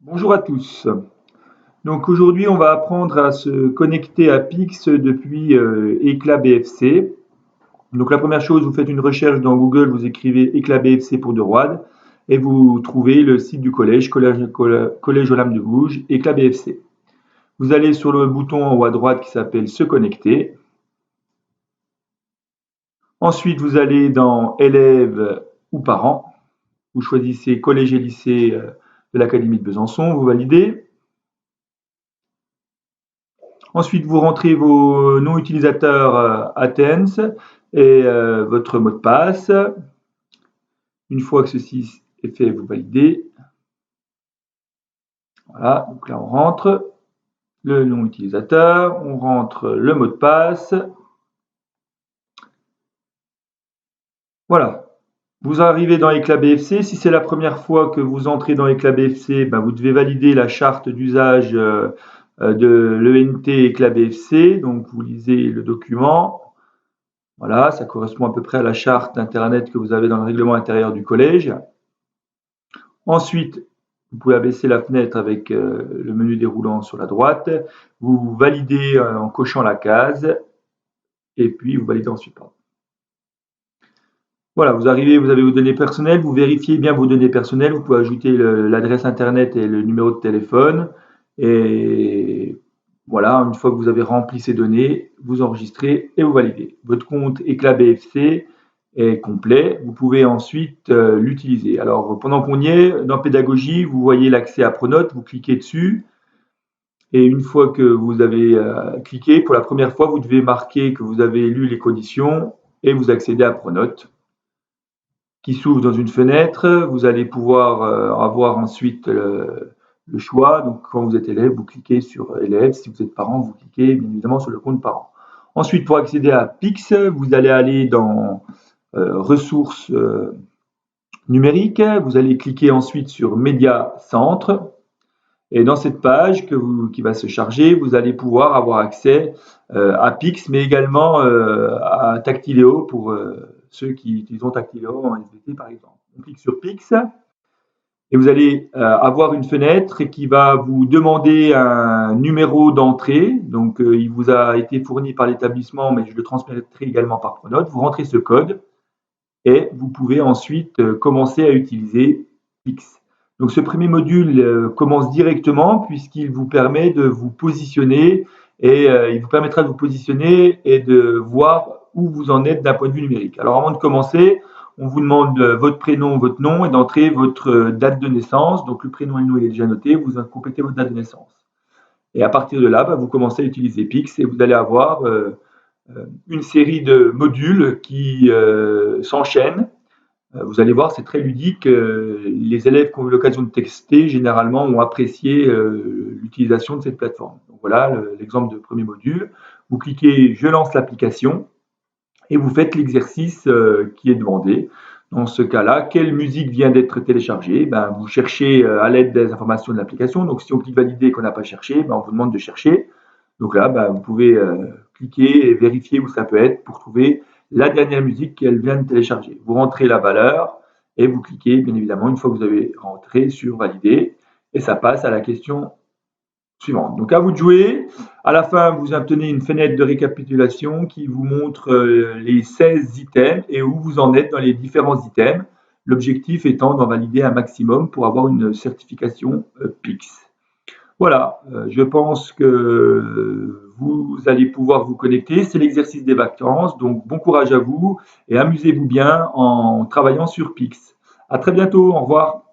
Bonjour à tous. Donc aujourd'hui, on va apprendre à se connecter à Pix depuis Eclat BFC. Donc la première chose, vous faites une recherche dans Google, vous écrivez Eclat BFC pour de Roide et vous trouvez le site du collège, Collège Olympe de Gouges, Eclat BFC. Vous allez sur le bouton en haut à droite qui s'appelle Se connecter. Ensuite, vous allez dans Élèves ou parents. Vous choisissez Collège et lycée de l'Académie de Besançon, vous validez. Ensuite, vous rentrez vos noms utilisateurs Athens et votre mot de passe. Une fois que ceci est fait, vous validez. Voilà, donc là on rentre le nom utilisateur, on rentre le mot de passe. Voilà, vous arrivez dans Eclat BFC. Si c'est la première fois que vous entrez dans Eclat BFC, ben vous devez valider la charte d'usage de l'ENT Eclat BFC. Donc vous lisez le document. Voilà, ça correspond à peu près à la charte Internet que vous avez dans le règlement intérieur du collège. Ensuite, vous pouvez abaisser la fenêtre avec le menu déroulant sur la droite. Vous validez en cochant la case et puis vous validez ensuite. Voilà, vous arrivez, vous avez vos données personnelles, vous vérifiez bien vos données personnelles, vous pouvez ajouter l'adresse internet et le numéro de téléphone. Et voilà, une fois que vous avez rempli ces données, vous enregistrez et vous validez. Votre compte Eclat BFC est complet, vous pouvez ensuite l'utiliser. Alors, pendant qu'on y est, dans Pédagogie, vous voyez l'accès à Pronote, vous cliquez dessus. Et une fois que vous avez cliqué, pour la première fois, vous devez marquer que vous avez lu les conditions et vous accédez à Pronote qui s'ouvre dans une fenêtre. Vous allez pouvoir avoir ensuite le choix. Donc, quand vous êtes élève, vous cliquez sur élève. Si vous êtes parent, vous cliquez bien évidemment sur le compte parent. Ensuite, pour accéder à Pix, vous allez aller dans ressources numériques. Vous allez cliquer ensuite sur Média Centre. Et dans cette page qui va se charger, vous allez pouvoir avoir accès à Pix, mais également à Tactiléo pour ceux qui utiliseront Tactiléo en SVT par exemple. On clique sur Pix et vous allez avoir une fenêtre qui va vous demander un numéro d'entrée. Donc il vous a été fourni par l'établissement, mais je le transmettrai également par Pronote. Vous rentrez ce code et vous pouvez ensuite commencer à utiliser Pix. Donc ce premier module commence directement puisqu'il vous permet de vous positionner et il vous permettra de vous positionner et de voir où vous en êtes d'un point de vue numérique. Alors avant de commencer, on vous demande votre prénom, votre nom et d'entrer votre date de naissance. Donc le prénom et le nom il est déjà noté, vous complétez votre date de naissance. Et à partir de là, vous commencez à utiliser Pix et vous allez avoir une série de modules qui s'enchaînent. Vous allez voir, c'est très ludique. Les élèves qui ont eu l'occasion de tester, généralement, ont apprécié l'utilisation de cette plateforme. Donc voilà l'exemple de premier module. Vous cliquez « Je lance l'application » et vous faites l'exercice qui est demandé. Dans ce cas-là, quelle musique vient d'être téléchargée? Vous cherchez à l'aide des informations de l'application. Donc si on clique « Valider » et qu'on n'a pas cherché, on vous demande de chercher. Donc là, vous pouvez cliquer et vérifier où ça peut être pour trouver la dernière musique qu'elle vient de télécharger. Vous rentrez la valeur et vous cliquez, bien évidemment, une fois que vous avez rentré, sur Valider et ça passe à la question suivante. Donc à vous de jouer. À la fin, vous obtenez une fenêtre de récapitulation qui vous montre les 16 items et où vous en êtes dans les différents items. L'objectif étant d'en valider un maximum pour avoir une certification PIX. Voilà, je pense que vous allez pouvoir vous connecter. C'est l'exercice des vacances, donc bon courage à vous et amusez-vous bien en travaillant sur Pix. À très bientôt, au revoir.